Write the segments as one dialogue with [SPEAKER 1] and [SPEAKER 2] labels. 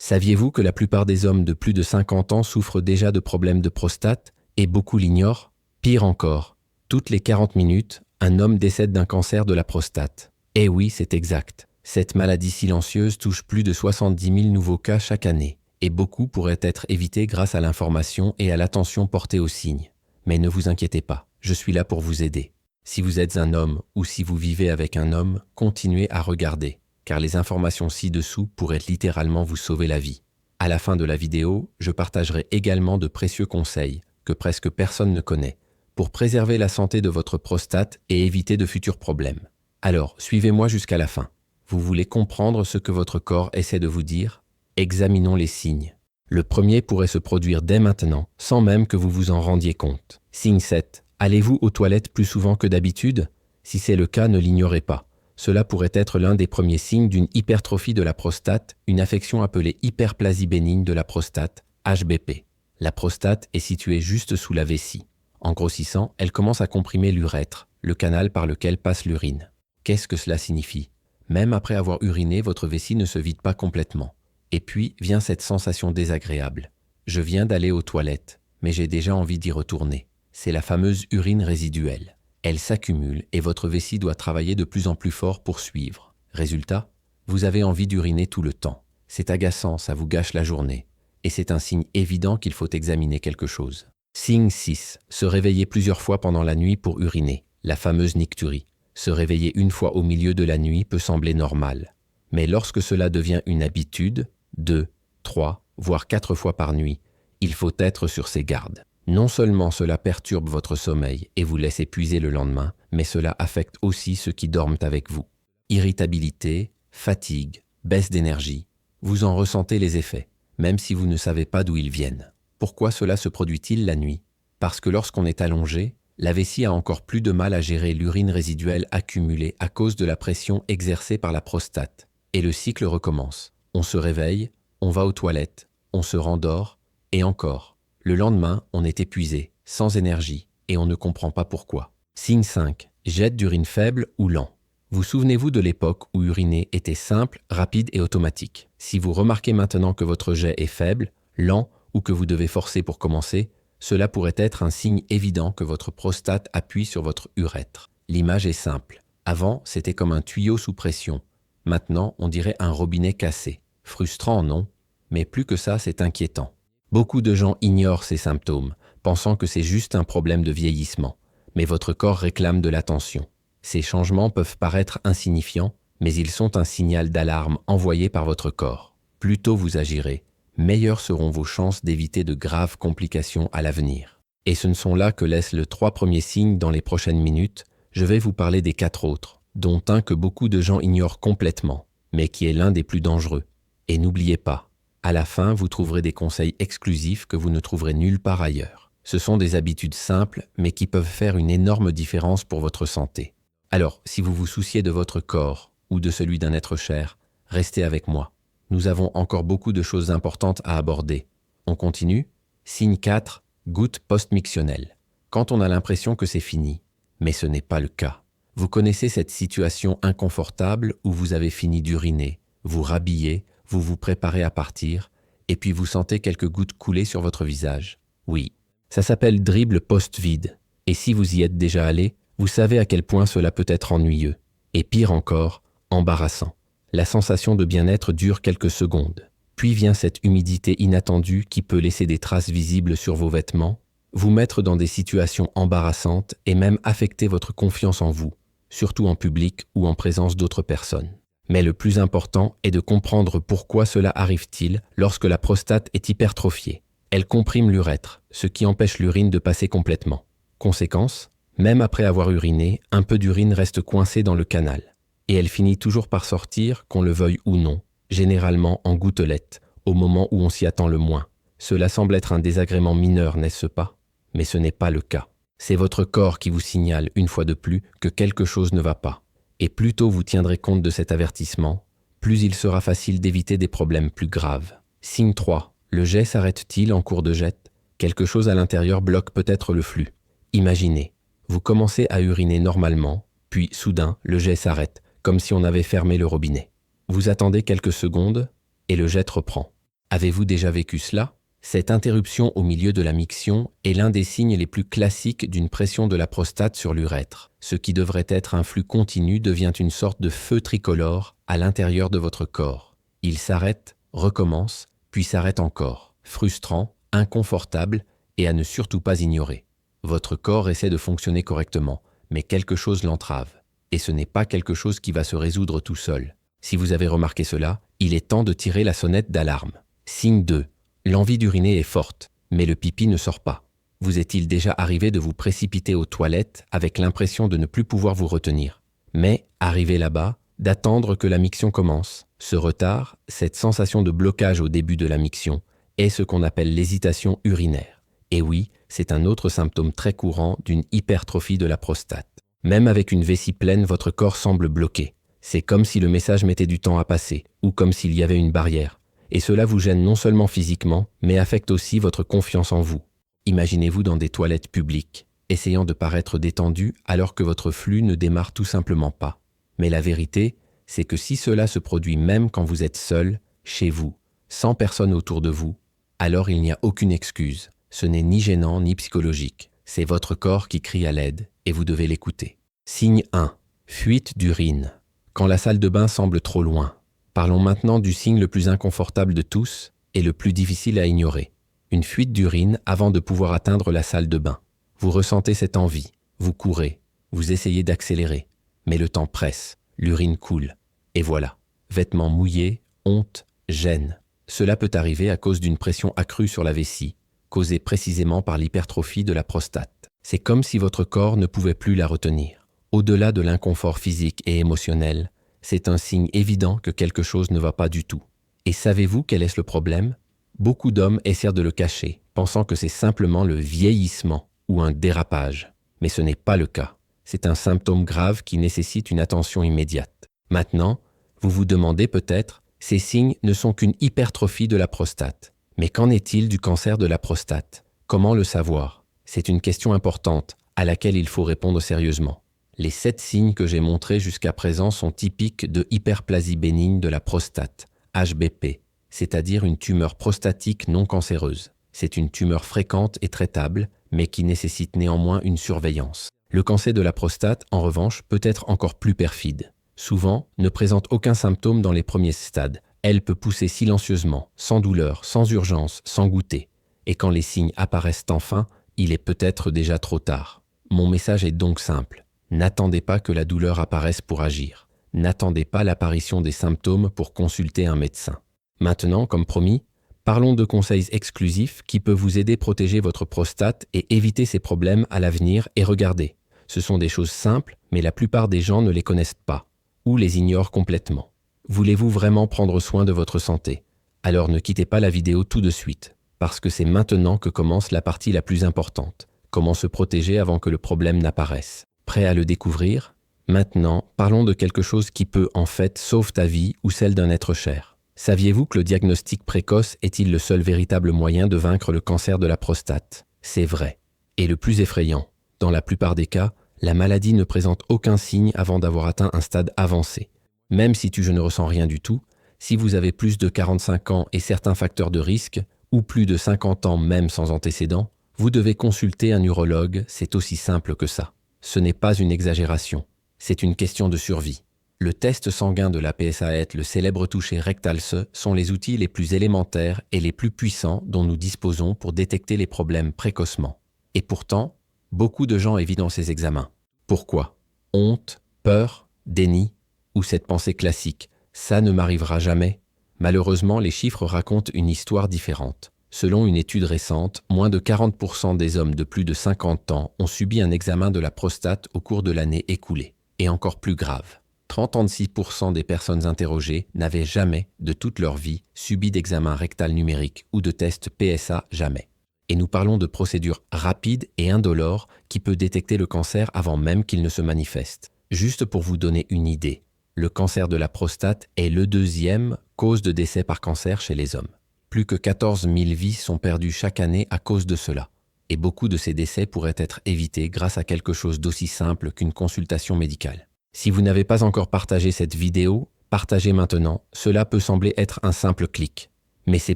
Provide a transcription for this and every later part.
[SPEAKER 1] Saviez-vous que la plupart des hommes de plus de 50 ans souffrent déjà de problèmes de prostate et beaucoup l'ignorent? Pire encore, toutes les 40 minutes, un homme décède d'un cancer de la prostate. Eh oui, c'est exact. Cette maladie silencieuse touche plus de 70 000 nouveaux cas chaque année, et beaucoup pourraient être évités grâce à l'information et à l'attention portée aux signes. Mais ne vous inquiétez pas, je suis là pour vous aider. Si vous êtes un homme ou si vous vivez avec un homme, continuez à regarder, car les informations ci-dessous pourraient littéralement vous sauver la vie. À la fin de la vidéo, je partagerai également de précieux conseils que presque personne ne connaît pour préserver la santé de votre prostate et éviter de futurs problèmes. Alors, suivez-moi jusqu'à la fin. Vous voulez comprendre ce que votre corps essaie de vous dire? Examinons les signes. Le premier pourrait se produire dès maintenant, sans même que vous vous en rendiez compte. Signe 7. Allez-vous aux toilettes plus souvent que d'habitude? Si c'est le cas, ne l'ignorez pas. Cela pourrait être l'un des premiers signes d'une hypertrophie de la prostate, une affection appelée hyperplasie bénigne de la prostate, HBP. La prostate est située juste sous la vessie. En grossissant, elle commence à comprimer l'urètre, le canal par lequel passe l'urine. Qu'est-ce que cela signifie? Même après avoir uriné, votre vessie ne se vide pas complètement. Et puis vient cette sensation désagréable. Je viens d'aller aux toilettes, mais j'ai déjà envie d'y retourner. C'est la fameuse urine résiduelle. Elle s'accumule et votre vessie doit travailler de plus en plus fort pour suivre. Résultat, vous avez envie d'uriner tout le temps. C'est agaçant, ça vous gâche la journée. Et c'est un signe évident qu'il faut examiner quelque chose. Signe 6. Se réveiller plusieurs fois pendant la nuit pour uriner. La fameuse nicturie. Se réveiller une fois au milieu de la nuit peut sembler normal. Mais lorsque cela devient une habitude, 2, 3, voire 4 fois par nuit, il faut être sur ses gardes. Non seulement cela perturbe votre sommeil et vous laisse épuisé le lendemain, mais cela affecte aussi ceux qui dorment avec vous. Irritabilité, fatigue, baisse d'énergie, vous en ressentez les effets, même si vous ne savez pas d'où ils viennent. Pourquoi cela se produit-il la nuit? Parce que lorsqu'on est allongé, la vessie a encore plus de mal à gérer l'urine résiduelle accumulée à cause de la pression exercée par la prostate. Et le cycle recommence. On se réveille, on va aux toilettes, on se rendort, et encore. Le lendemain, on est épuisé, sans énergie, et on ne comprend pas pourquoi. Signe 5. Jet d'urine faible ou lent. Vous souvenez-vous de l'époque où uriner était simple, rapide et automatique? Si vous remarquez maintenant que votre jet est faible, lent ou que vous devez forcer pour commencer, cela pourrait être un signe évident que votre prostate appuie sur votre urètre. L'image est simple. Avant, c'était comme un tuyau sous pression. Maintenant, on dirait un robinet cassé. Frustrant, non? Mais plus que ça, c'est inquiétant. Beaucoup de gens ignorent ces symptômes, pensant que c'est juste un problème de vieillissement. Mais votre corps réclame de l'attention. Ces changements peuvent paraître insignifiants, mais ils sont un signal d'alarme envoyé par votre corps. Plus tôt vous agirez, meilleures seront vos chances d'éviter de graves complications à l'avenir. Et ce ne sont là que laissent les 3 premiers signes dans les prochaines minutes. Je vais vous parler des 4 autres, dont un que beaucoup de gens ignorent complètement, mais qui est l'un des plus dangereux. Et n'oubliez pas, à la fin, vous trouverez des conseils exclusifs que vous ne trouverez nulle part ailleurs. Ce sont des habitudes simples, mais qui peuvent faire une énorme différence pour votre santé. Alors, si vous vous souciez de votre corps ou de celui d'un être cher, restez avec moi. Nous avons encore beaucoup de choses importantes à aborder. On continue? Signe 4, goutte post-mictionnelle. Quand on a l'impression que c'est fini, mais ce n'est pas le cas. Vous connaissez cette situation inconfortable où vous avez fini d'uriner, vous rhabillez, vous vous préparez à partir, et puis vous sentez quelques gouttes couler sur votre visage. Oui, ça s'appelle dribble post-vide. Et si vous y êtes déjà allé, vous savez à quel point cela peut être ennuyeux. Et pire encore, embarrassant. La sensation de bien-être dure quelques secondes. Puis vient cette humidité inattendue qui peut laisser des traces visibles sur vos vêtements, vous mettre dans des situations embarrassantes et même affecter votre confiance en vous, surtout en public ou en présence d'autres personnes. Mais le plus important est de comprendre pourquoi cela arrive-t-il lorsque la prostate est hypertrophiée. Elle comprime l'urètre, ce qui empêche l'urine de passer complètement. Conséquence, même après avoir uriné, un peu d'urine reste coincée dans le canal. Et elle finit toujours par sortir, qu'on le veuille ou non, généralement en gouttelettes, au moment où on s'y attend le moins. Cela semble être un désagrément mineur, n'est-ce pas? Mais ce n'est pas le cas. C'est votre corps qui vous signale, une fois de plus, que quelque chose ne va pas. Et plus tôt vous tiendrez compte de cet avertissement, plus il sera facile d'éviter des problèmes plus graves. Signe 3. Le jet s'arrête-t-il en cours de jet? Quelque chose à l'intérieur bloque peut-être le flux. Imaginez, vous commencez à uriner normalement, puis soudain, le jet s'arrête, comme si on avait fermé le robinet. Vous attendez quelques secondes et le jet reprend. Avez-vous déjà vécu cela? Cette interruption au milieu de la miction est l'un des signes les plus classiques d'une pression de la prostate sur l'urètre. Ce qui devrait être un flux continu devient une sorte de feu tricolore à l'intérieur de votre corps. Il s'arrête, recommence, puis s'arrête encore. Frustrant, inconfortable et à ne surtout pas ignorer. Votre corps essaie de fonctionner correctement, mais quelque chose l'entrave. Et ce n'est pas quelque chose qui va se résoudre tout seul. Si vous avez remarqué cela, il est temps de tirer la sonnette d'alarme. Signe 2. L'envie d'uriner est forte, mais le pipi ne sort pas. Vous est-il déjà arrivé de vous précipiter aux toilettes avec l'impression de ne plus pouvoir vous retenir? Mais, arrivé là-bas, d'attendre que la miction commence. Ce retard, cette sensation de blocage au début de la miction, est ce qu'on appelle l'hésitation urinaire. Et oui, c'est un autre symptôme très courant d'une hypertrophie de la prostate. Même avec une vessie pleine, votre corps semble bloqué. C'est comme si le message mettait du temps à passer, ou comme s'il y avait une barrière. Et cela vous gêne non seulement physiquement, mais affecte aussi votre confiance en vous. Imaginez-vous dans des toilettes publiques, essayant de paraître détendu alors que votre flux ne démarre tout simplement pas. Mais la vérité, c'est que si cela se produit même quand vous êtes seul, chez vous, sans personne autour de vous, alors il n'y a aucune excuse. Ce n'est ni gênant ni psychologique. C'est votre corps qui crie à l'aide et vous devez l'écouter. Signe 1. Fuite d'urine. Quand la salle de bain semble trop loin. Parlons maintenant du signe le plus inconfortable de tous et le plus difficile à ignorer. Une fuite d'urine avant de pouvoir atteindre la salle de bain. Vous ressentez cette envie, vous courez, vous essayez d'accélérer, mais le temps presse, l'urine coule. Et voilà, vêtements mouillés, honte, gêne. Cela peut arriver à cause d'une pression accrue sur la vessie, causée précisément par l'hypertrophie de la prostate. C'est comme si votre corps ne pouvait plus la retenir. Au-delà de l'inconfort physique et émotionnel, c'est un signe évident que quelque chose ne va pas du tout. Et savez-vous quel est le problème? Beaucoup d'hommes essaient de le cacher, pensant que c'est simplement le vieillissement ou un dérapage. Mais ce n'est pas le cas. C'est un symptôme grave qui nécessite une attention immédiate. Maintenant, vous vous demandez peut-être, ces signes ne sont qu'une hypertrophie de la prostate. Mais qu'en est-il du cancer de la prostate? Comment le savoir? C'est une question importante à laquelle il faut répondre sérieusement. Les 7 signes que j'ai montrés jusqu'à présent sont typiques de hyperplasie bénigne de la prostate, HBP, c'est-à-dire une tumeur prostatique non cancéreuse. C'est une tumeur fréquente et traitable, mais qui nécessite néanmoins une surveillance. Le cancer de la prostate, en revanche, peut être encore plus perfide. Souvent, ne présente aucun symptôme dans les premiers stades. Elle peut pousser silencieusement, sans douleur, sans urgence, sans goûter. Et quand les signes apparaissent enfin, il est peut-être déjà trop tard. Mon message est donc simple. N'attendez pas que la douleur apparaisse pour agir. N'attendez pas l'apparition des symptômes pour consulter un médecin. Maintenant, comme promis, parlons de conseils exclusifs qui peuvent vous aider à protéger votre prostate et éviter ces problèmes à l'avenir. Et regardez, ce sont des choses simples, mais la plupart des gens ne les connaissent pas ou les ignorent complètement. Voulez-vous vraiment prendre soin de votre santé? Alors ne quittez pas la vidéo tout de suite, parce que c'est maintenant que commence la partie la plus importante. Comment se protéger avant que le problème n'apparaisse? Prêt à le découvrir? Maintenant, parlons de quelque chose qui peut en fait sauver ta vie ou celle d'un être cher. Saviez-vous que le diagnostic précoce est-il le seul véritable moyen de vaincre le cancer de la prostate? C'est vrai. Et le plus effrayant, dans la plupart des cas, la maladie ne présente aucun signe avant d'avoir atteint un stade avancé. Même si je ne ressens rien du tout, si vous avez plus de 45 ans et certains facteurs de risque, ou plus de 50 ans même sans antécédents, vous devez consulter un urologue, c'est aussi simple que ça. Ce n'est pas une exagération, c'est une question de survie. Le test sanguin de la PSA, le célèbre toucher rectal-SE, sont les outils les plus élémentaires et les plus puissants dont nous disposons pour détecter les problèmes précocement. Et pourtant, beaucoup de gens évitent ces examens. Pourquoi? Honte, peur, déni ou cette pensée classique « ça ne m'arrivera jamais ». Malheureusement, les chiffres racontent une histoire différente. Selon une étude récente, moins de 40% des hommes de plus de 50 ans ont subi un examen de la prostate au cours de l'année écoulée. Et encore plus grave, 36% des personnes interrogées n'avaient jamais, de toute leur vie, subi d'examen rectal numérique ou de test PSA jamais. Et nous parlons de procédures rapides et indolores qui peuvent détecter le cancer avant même qu'il ne se manifeste. Juste pour vous donner une idée, le cancer de la prostate est le 2e cause de décès par cancer chez les hommes. Plus que 14 000 vies sont perdues chaque année à cause de cela. Et beaucoup de ces décès pourraient être évités grâce à quelque chose d'aussi simple qu'une consultation médicale. Si vous n'avez pas encore partagé cette vidéo, partagez maintenant. Cela peut sembler être un simple clic. Mais c'est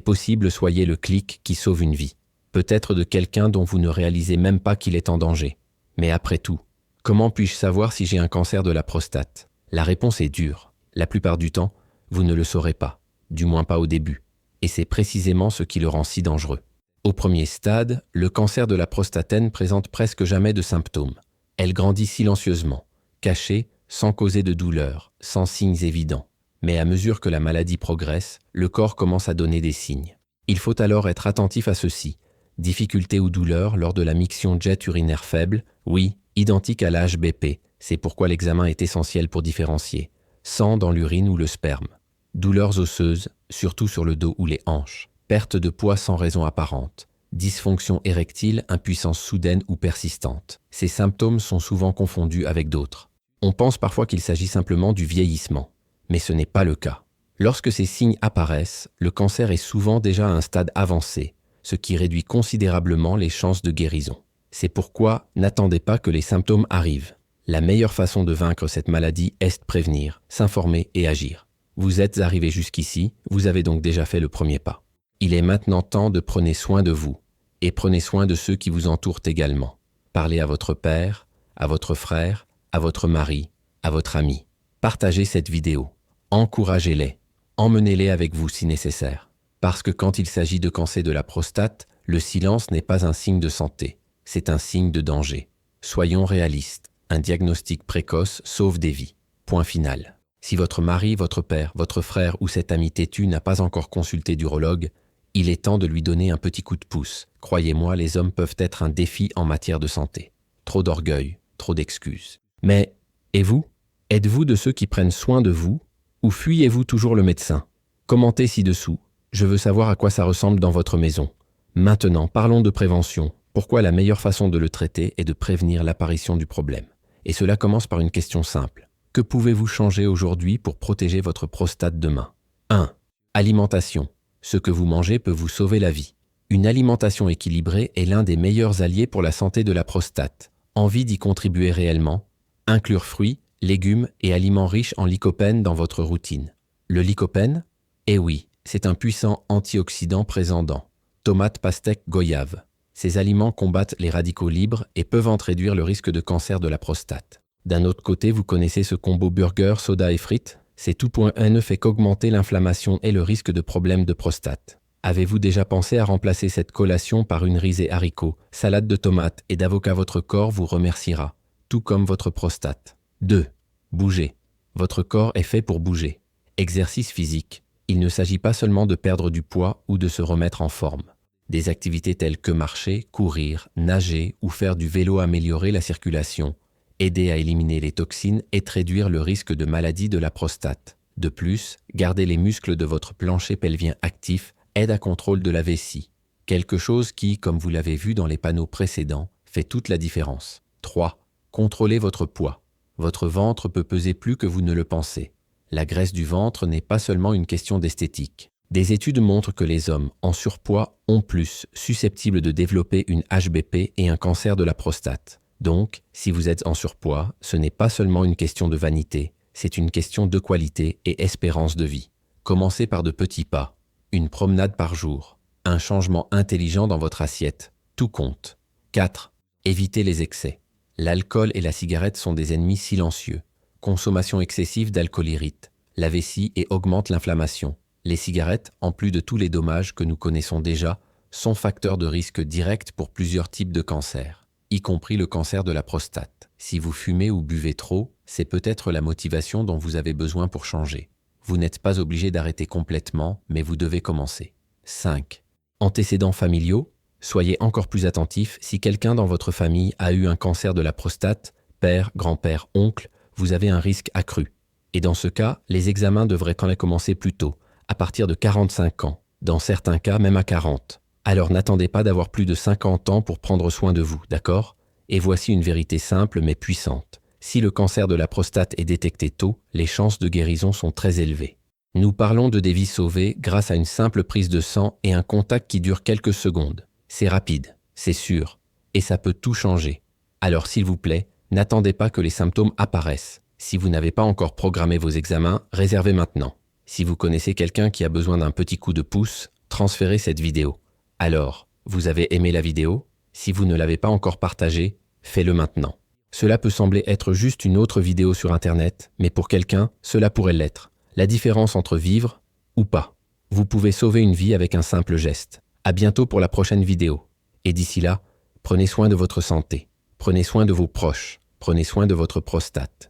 [SPEAKER 1] possible, soyez le clic qui sauve une vie. Peut-être de quelqu'un dont vous ne réalisez même pas qu'il est en danger. Mais après tout, comment puis-je savoir si j'ai un cancer de la prostate? La réponse est dure. La plupart du temps, vous ne le saurez pas, du moins pas au début. Et c'est précisément ce qui le rend si dangereux. Au premier stade, le cancer de la prostate ne présente presque jamais de symptômes. Elle grandit silencieusement, cachée, sans causer de douleur, sans signes évidents. Mais à mesure que la maladie progresse, le corps commence à donner des signes. Il faut alors être attentif à ceci. Difficulté ou douleur lors de la miction jet urinaire faible, oui, identique à la HBP, c'est pourquoi l'examen est essentiel pour différencier. Sang dans l'urine ou le sperme. Douleurs osseuses, surtout sur le dos ou les hanches. Perte de poids sans raison apparente. Dysfonction érectile, impuissance soudaine ou persistante. Ces symptômes sont souvent confondus avec d'autres. On pense parfois qu'il s'agit simplement du vieillissement. Mais ce n'est pas le cas. Lorsque ces signes apparaissent, le cancer est souvent déjà à un stade avancé, ce qui réduit considérablement les chances de guérison. C'est pourquoi n'attendez pas que les symptômes arrivent. La meilleure façon de vaincre cette maladie est de prévenir, s'informer et agir. Vous êtes arrivé jusqu'ici, vous avez donc déjà fait le premier pas. Il est maintenant temps de prendre soin de vous, et prenez soin de ceux qui vous entourent également. Parlez à votre père, à votre frère, à votre mari, à votre ami. Partagez cette vidéo. Encouragez-les. Emmenez-les avec vous si nécessaire. Parce que quand il s'agit de cancer de la prostate, le silence n'est pas un signe de santé, c'est un signe de danger. Soyons réalistes. Un diagnostic précoce sauve des vies. Point final. Si votre mari, votre père, votre frère ou cet ami têtu n'a pas encore consulté d'urologue, il est temps de lui donner un petit coup de pouce. Croyez-moi, les hommes peuvent être un défi en matière de santé. Trop d'orgueil, trop d'excuses. Mais, et vous? Êtes-vous de ceux qui prennent soin de vous ou fuyez-vous toujours le médecin? Commentez ci-dessous. Je veux savoir à quoi ça ressemble dans votre maison. Maintenant, parlons de prévention. Pourquoi la meilleure façon de le traiter est de prévenir l'apparition du problème? Et cela commence par une question simple. Que pouvez-vous changer aujourd'hui pour protéger votre prostate demain? 1. Alimentation. Ce que vous mangez peut vous sauver la vie. Une alimentation équilibrée est l'un des meilleurs alliés pour la santé de la prostate. Envie d'y contribuer réellement? Inclure fruits, légumes et aliments riches en lycopène dans votre routine. Le lycopène? Eh oui, c'est un puissant antioxydant présent dans tomates, pastèques, goyaves. Ces aliments combattent les radicaux libres et peuvent en réduire le risque de cancer de la prostate. D'un autre côté, vous connaissez ce combo burger, soda et frites? Ces tout-points ne fait qu'augmenter l'inflammation et le risque de problèmes de prostate. Avez-vous déjà pensé à remplacer cette collation par une risée haricots, salade de tomates et d'avocat? Votre corps vous remerciera, tout comme votre prostate. 2. Bougez. Votre corps est fait pour bouger. Exercice physique. Il ne s'agit pas seulement de perdre du poids ou de se remettre en forme. Des activités telles que marcher, courir, nager ou faire du vélo améliorer la circulation, aider à éliminer les toxines et réduire le risque de maladie de la prostate. De plus, garder les muscles de votre plancher pelvien actifs aide à contrôle de la vessie. Quelque chose qui, comme vous l'avez vu dans les panneaux précédents, fait toute la différence. 3. Contrôlez votre poids. Votre ventre peut peser plus que vous ne le pensez. La graisse du ventre n'est pas seulement une question d'esthétique. Des études montrent que les hommes en surpoids ont plus susceptibles de développer une HBP et un cancer de la prostate. Donc, si vous êtes en surpoids, ce n'est pas seulement une question de vanité, c'est une question de qualité et espérance de vie. Commencez par de petits pas, une promenade par jour, un changement intelligent dans votre assiette, tout compte. 4. Évitez les excès. L'alcool et la cigarette sont des ennemis silencieux. Consommation excessive d'alcool irrite la vessie et augmente l'inflammation. Les cigarettes, en plus de tous les dommages que nous connaissons déjà, sont facteurs de risque direct pour plusieurs types de cancers, y compris le cancer de la prostate. Si vous fumez ou buvez trop, c'est peut-être la motivation dont vous avez besoin pour changer. Vous n'êtes pas obligé d'arrêter complètement, mais vous devez commencer. 5. Antécédents familiaux. Soyez encore plus attentif si quelqu'un dans votre famille a eu un cancer de la prostate, père, grand-père, oncle, vous avez un risque accru. Et dans ce cas, les examens devraient quand même commencer plus tôt, à partir de 45 ans, dans certains cas même à 40. Alors n'attendez pas d'avoir plus de 50 ans pour prendre soin de vous, d'accord? Et voici une vérité simple mais puissante. Si le cancer de la prostate est détecté tôt, les chances de guérison sont très élevées. Nous parlons de des vies sauvées grâce à une simple prise de sang et un contact qui dure quelques secondes. C'est rapide, c'est sûr, et ça peut tout changer. Alors s'il vous plaît, n'attendez pas que les symptômes apparaissent. Si vous n'avez pas encore programmé vos examens, réservez maintenant. Si vous connaissez quelqu'un qui a besoin d'un petit coup de pouce, transférer cette vidéo. Alors, vous avez aimé la vidéo? Si vous ne l'avez pas encore partagée, faites-le maintenant. Cela peut sembler être juste une autre vidéo sur Internet, mais pour quelqu'un, cela pourrait l'être. La différence entre vivre ou pas. Vous pouvez sauver une vie avec un simple geste. À bientôt pour la prochaine vidéo. Et d'ici là, prenez soin de votre santé. Prenez soin de vos proches. Prenez soin de votre prostate.